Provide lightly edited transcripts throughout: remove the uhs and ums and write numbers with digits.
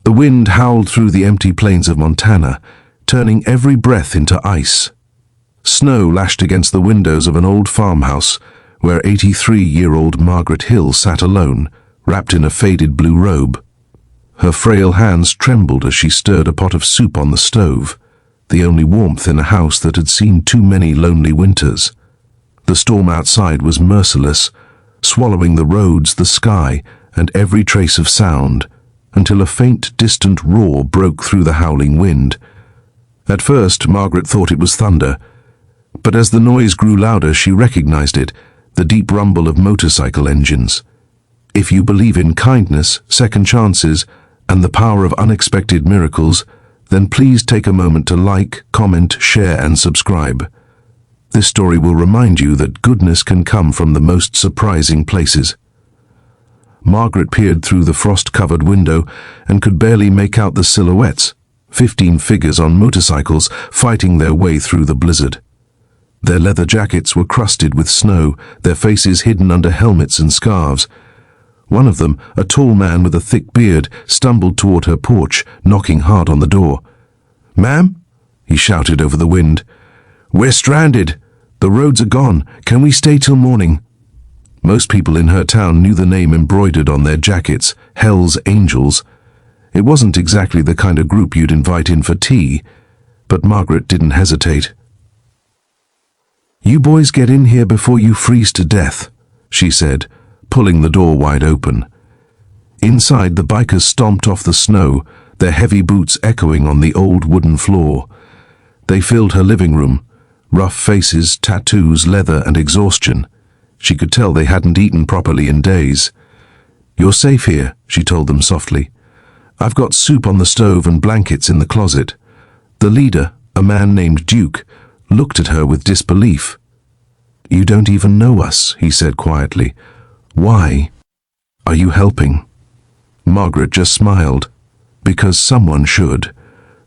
The wind howled through the empty plains of Montana, turning every breath into ice. Snow lashed against the windows of an old farmhouse where 83-year-old Margaret Hill sat alone, wrapped in a faded blue robe. Her frail hands trembled as she stirred a pot of soup on the stove, the only warmth in a house that had seen too many lonely winters. The storm outside was merciless, swallowing the roads, the sky, and every trace of sound, until a faint, distant roar broke through the howling wind. At first, Margaret thought it was thunder, but as the noise grew louder, she recognized it, the deep rumble of motorcycle engines. If you believe in kindness, second chances, and the power of unexpected miracles, then please take a moment to like, comment, share, and subscribe. This story will remind you that goodness can come from the most surprising places. Margaret peered through the frost-covered window and could barely make out the silhouettes, 15 figures on motorcycles fighting their way through the blizzard. Their leather jackets were crusted with snow, their faces hidden under helmets and scarves. One of them, a tall man with a thick beard, stumbled toward her porch, knocking hard on the door. "Ma'am?" he shouted over the wind. "We're stranded. The roads are gone. Can we stay till morning?" Most people in her town knew the name embroidered on their jackets, Hell's Angels. It wasn't exactly the kind of group you'd invite in for tea, but Margaret didn't hesitate. "You boys get in here before you freeze to death," she said, pulling the door wide open. Inside, the bikers stomped off the snow, their heavy boots echoing on the old wooden floor. They filled her living room, rough faces, tattoos, leather, and exhaustion. She could tell they hadn't eaten properly in days. "You're safe here," she told them softly. "I've got soup on the stove and blankets in the closet." The leader, a man named Duke, looked at her with disbelief. "You don't even know us," he said quietly. "Why are you helping?" Margaret just smiled. Because someone should.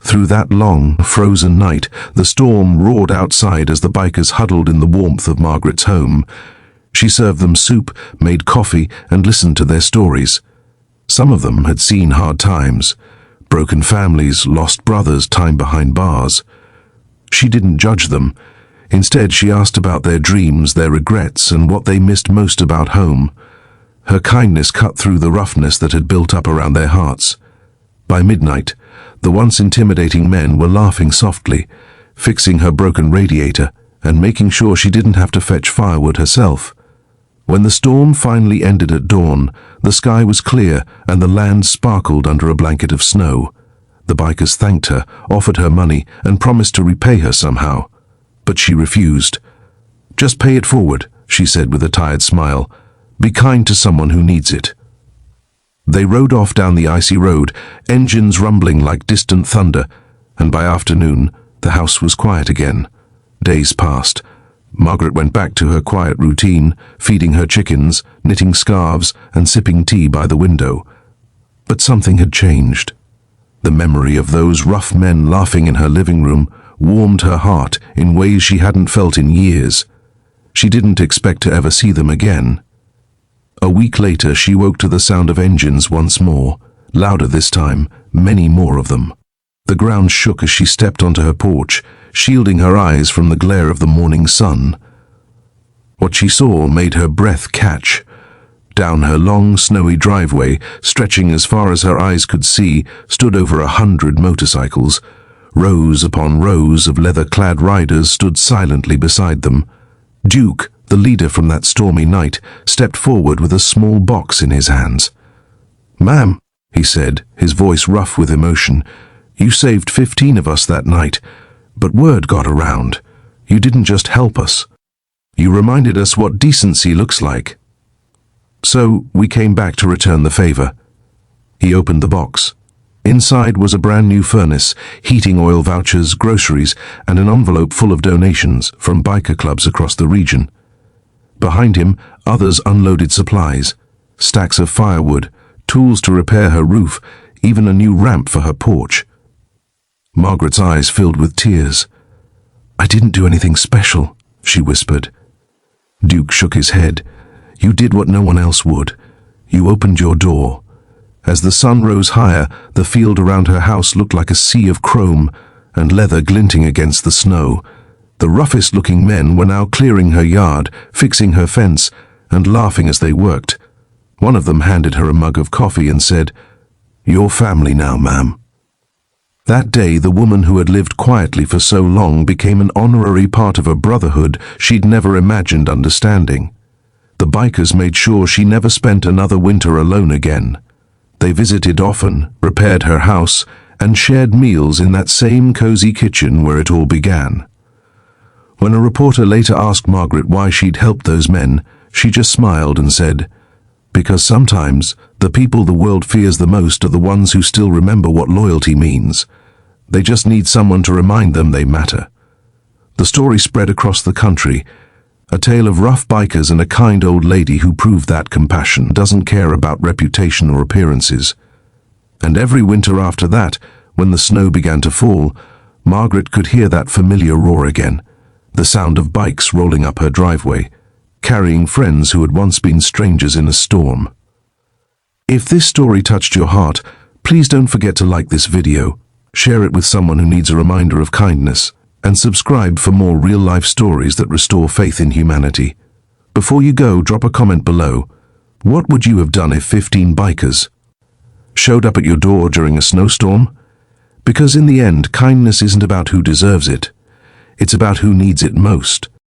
Through that long, frozen night, the storm roared outside as the bikers huddled in the warmth of Margaret's home. She served them soup, made coffee, and listened to their stories. Some of them had seen hard times, broken families, lost brothers, time behind bars. She didn't judge them. Instead, she asked about their dreams, their regrets, and what they missed most about home. Her kindness cut through the roughness that had built up around their hearts. By midnight, the once intimidating men were laughing softly, fixing her broken radiator and making sure she didn't have to fetch firewood herself. When the storm finally ended at dawn, the sky was clear and the land sparkled under a blanket of snow. The bikers thanked her, offered her money, and promised to repay her somehow. But she refused. "Just pay it forward," she said with a tired smile. "Be kind to someone who needs it." They rode off down the icy road, engines rumbling like distant thunder, and by afternoon, the house was quiet again. Days passed. Margaret went back to her quiet routine, feeding her chickens, knitting scarves, and sipping tea by the window. But something had changed. The memory of those rough men laughing in her living room warmed her heart in ways she hadn't felt in years. She didn't expect to ever see them again. A week later, she woke to the sound of engines once more, louder this time, many more of them. The ground shook as she stepped onto her porch, shielding her eyes from the glare of the morning sun. What she saw made her breath catch. Down her long, snowy driveway, stretching as far as her eyes could see, stood over 100 motorcycles. Rows upon rows of leather-clad riders stood silently beside them. Duke, the leader from that stormy night, stepped forward with a small box in his hands. "Ma'am," he said, his voice rough with emotion, "you saved 15 of us that night, but word got around. You didn't just help us. You reminded us what decency looks like. So we came back to return the favor." He opened the box. Inside was a brand new furnace, heating oil vouchers, groceries, and an envelope full of donations from biker clubs across the region. Behind him, others unloaded supplies, stacks of firewood, tools to repair her roof, even a new ramp for her porch. Margaret's eyes filled with tears. "I didn't do anything special," she whispered. Duke shook his head. "You did what no one else would. You opened your door. As the sun rose higher, the field around her house looked like a sea of chrome and leather glinting against the snow. The roughest-looking men were now clearing her yard, fixing her fence, and laughing as they worked. One of them handed her a mug of coffee and said, "Your family now, ma'am." That day, the woman who had lived quietly for so long became an honorary part of a brotherhood she'd never imagined understanding. The bikers made sure she never spent another winter alone again. They visited often, repaired her house, and shared meals in that same cozy kitchen where it all began. When a reporter later asked Margaret why she'd helped those men, she just smiled and said, "Because sometimes the people the world fears the most are the ones who still remember what loyalty means. They just need someone to remind them they matter." The story spread across the country, a tale of rough bikers and a kind old lady who proved that compassion doesn't care about reputation or appearances. And every winter after that, when the snow began to fall, Margaret could hear that familiar roar again, the sound of bikes rolling up her driveway, carrying friends who had once been strangers in a storm. If this story touched your heart, please don't forget to like this video, share it with someone who needs a reminder of kindness, and subscribe for more real-life stories that restore faith in humanity. Before you go, drop a comment below. What would you have done if 15 bikers showed up at your door during a snowstorm? Because in the end, kindness isn't about who deserves it. It's about who needs it most.